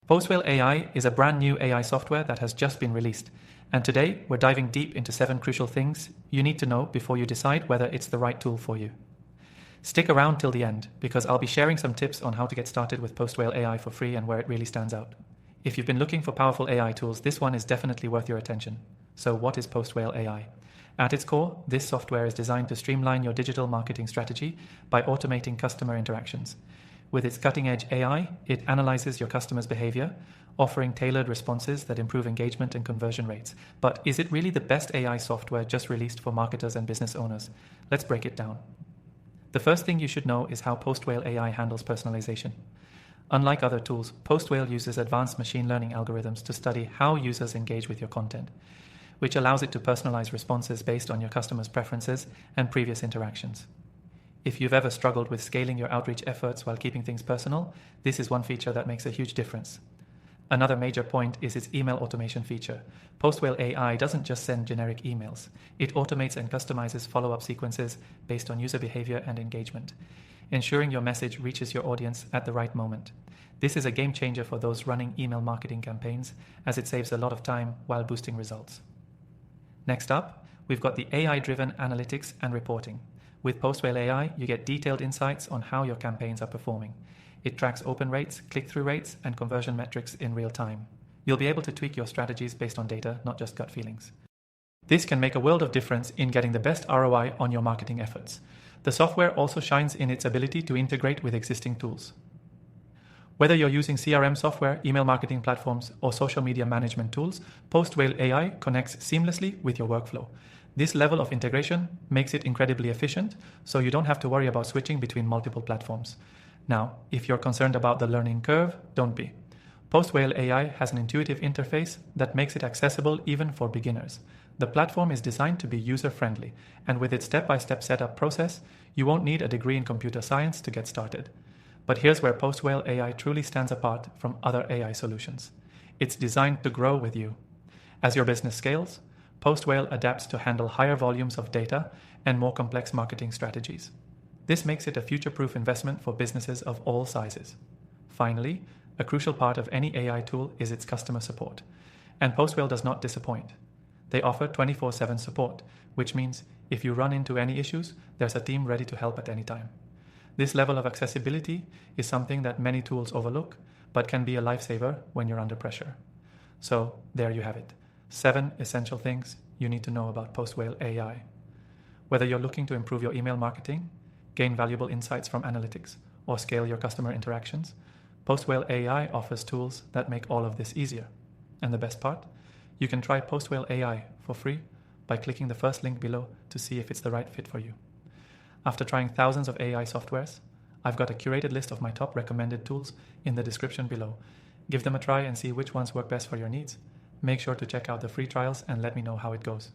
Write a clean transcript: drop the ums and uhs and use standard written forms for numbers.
Postwhale AI is a brand new AI software that has just been released, and today we're diving deep into 7 crucial things you need to know before you decide whether it's the right tool for you. Stick around till the end, because I'll be sharing some tips on how to get started with Postwhale AI for free and where it really stands out. If you've been looking for powerful AI tools, this one is definitely worth your attention. So what is Postwhale AI? At its core, this software is designed to streamline your digital marketing strategy by automating customer interactions. With its cutting-edge AI, it analyzes your customers' behavior, offering tailored responses that improve engagement and conversion rates. But is it really the best AI software just released for marketers and business owners? Let's break it down. The first thing you should know is how Postwhale AI handles personalization. Unlike other tools, Postwhale uses advanced machine learning algorithms to study how users engage with your content, which allows it to personalize responses based on your customers' preferences and previous interactions. If you've ever struggled with scaling your outreach efforts while keeping things personal, this is one feature that makes a huge difference. Another major point is its email automation feature. Postwhale AI doesn't just send generic emails. It automates and customizes follow-up sequences based on user behavior and engagement, ensuring your message reaches your audience at the right moment. This is a game changer for those running email marketing campaigns, as it saves a lot of time while boosting results. Next up, we've got the AI-driven analytics and reporting. With Postwhale AI, you get detailed insights on how your campaigns are performing. It tracks open rates, click-through rates, and conversion metrics in real time. You'll be able to tweak your strategies based on data, not just gut feelings. This can make a world of difference in getting the best ROI on your marketing efforts. The software also shines in its ability to integrate with existing tools. Whether you're using CRM software, email marketing platforms, or social media management tools, Postwhale AI connects seamlessly with your workflow. This level of integration makes it incredibly efficient, so you don't have to worry about switching between multiple platforms. Now, if you're concerned about the learning curve, don't be. Postwhale AI has an intuitive interface that makes it accessible even for beginners. The platform is designed to be user-friendly, and with its step-by-step setup process, you won't need a degree in computer science to get started. But here's where Postwhale AI truly stands apart from other AI solutions. It's designed to grow with you. As your business scales, Postwhale adapts to handle higher volumes of data and more complex marketing strategies. This makes it a future-proof investment for businesses of all sizes. Finally, a crucial part of any AI tool is its customer support, and Postwhale does not disappoint. They offer 24/7 support, which means if you run into any issues, there's a team ready to help at any time. This level of accessibility is something that many tools overlook, but can be a lifesaver when you're under pressure. So there you have it. 7 essential things you need to know about Postwhale AI. Whether you're looking to improve your email marketing, gain valuable insights from analytics, or scale your customer interactions, Postwhale AI offers tools that make all of this easier. And the best part? You can try Postwhale AI for free by clicking the first link below to see if it's the right fit for you. After trying thousands of AI softwares, I've got a curated list of my top recommended tools in the description below. Give them a try and see which ones work best for your needs. Make sure to check out the free trials and let me know how it goes.